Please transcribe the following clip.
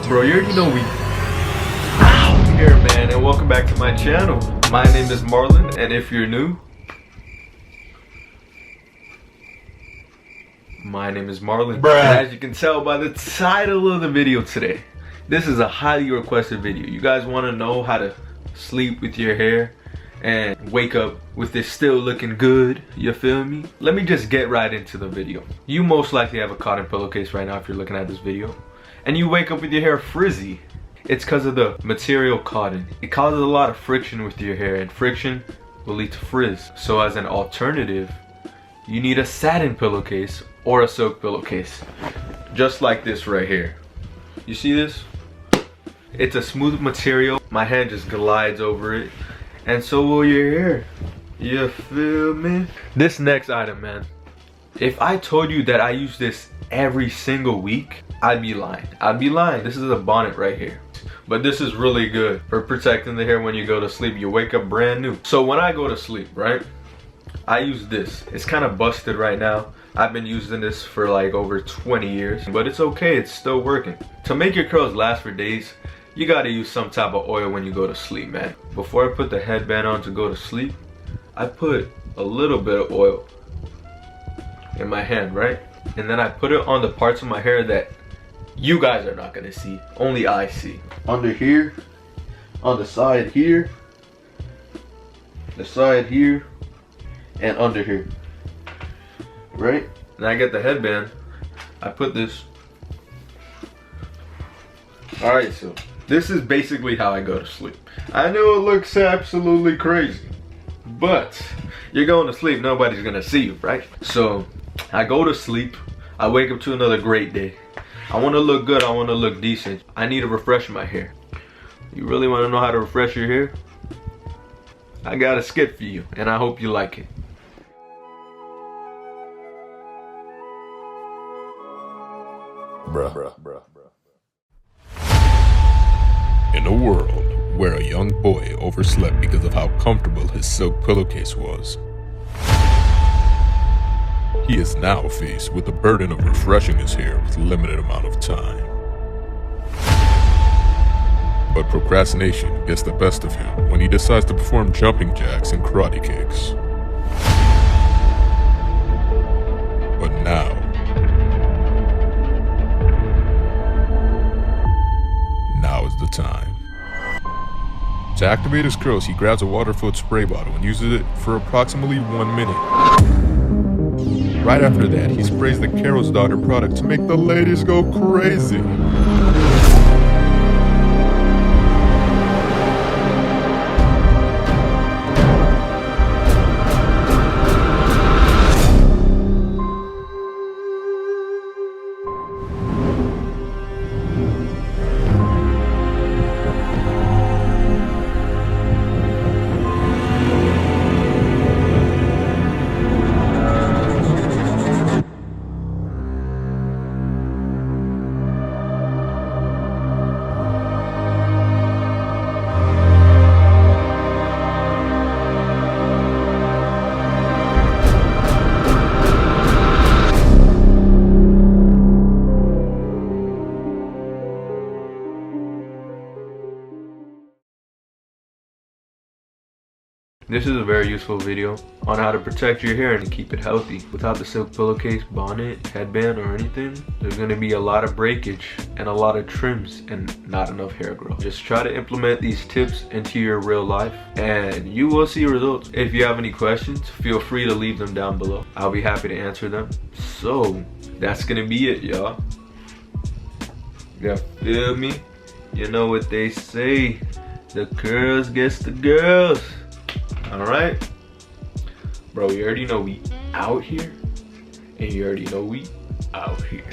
Bro, you already know we out here, man, and welcome back to my channel. My name is Marlon, and if you're new, my name is Marlon. Bruh. And as you can tell by the title of the video today, this is a highly requested video. You guys want to know how to sleep with your hair and wake up with it still looking good, you feel me? Let me just get right into the video. You most likely have a cotton pillowcase right now if you're looking at this video, and you wake up with your hair frizzy. It's because of the material cotton. It causes a lot of friction with your hair, and friction will lead to frizz. So as an alternative, you need a satin pillowcase or a silk pillowcase, just like this right here. You see this? It's a smooth material. My hand just glides over it, and so will your hair. You feel me? This next item, man, if I told you that I use this every single week, I'd be lying. I'd be lying. This is a bonnet right here, but this is really good for protecting the hair when you go to sleep. You wake up brand new. So when I go to sleep, right, I use this. It's kind of busted right now. I've been using this for like over 20 years, but it's okay. It's still working. To make your curls last for days, you gotta use some type of oil when you go to sleep, man. Before I put the headband on to go to sleep, I put a little bit of oil in my hand, right? And then I put it on the parts of my hair that you guys are not gonna see, only I see. Under here, on the side here, the side here, and under here, right? And I get the headband, I put this. Alright, so this is basically how I go to sleep. I know it looks absolutely crazy, but you're going to sleep, nobody's gonna see you, right? So I go to sleep, I wake up to another great day. I want to look good, I want to look decent. I need to refresh my hair. You really want to know how to refresh your hair? I got a skit for you, and I hope you like it. Bruh. In a world where a young boy overslept because of how comfortable his silk pillowcase was, he is now faced with the burden of refreshing his hair with limited amount of time. But procrastination gets the best of him when he decides to perform jumping jacks and karate kicks. But now is the time. To activate his curls, he grabs a water-filled spray bottle and uses it for approximately 1 minute. Right after that, he sprays the Carol's Daughter product to make the ladies go crazy. This is a very useful video on how to protect your hair and keep it healthy. Without the silk pillowcase, bonnet, headband, or anything, there's going to be a lot of breakage and a lot of trims and not enough hair growth. Just try to implement these tips into your real life and you will see results. If you have any questions, feel free to leave them down below. I'll be happy to answer them. So that's going to be it, y'all. You feel me? You know what they say, the girls gets the girls. Alright, bro, you already know we out here, and you already know we out here.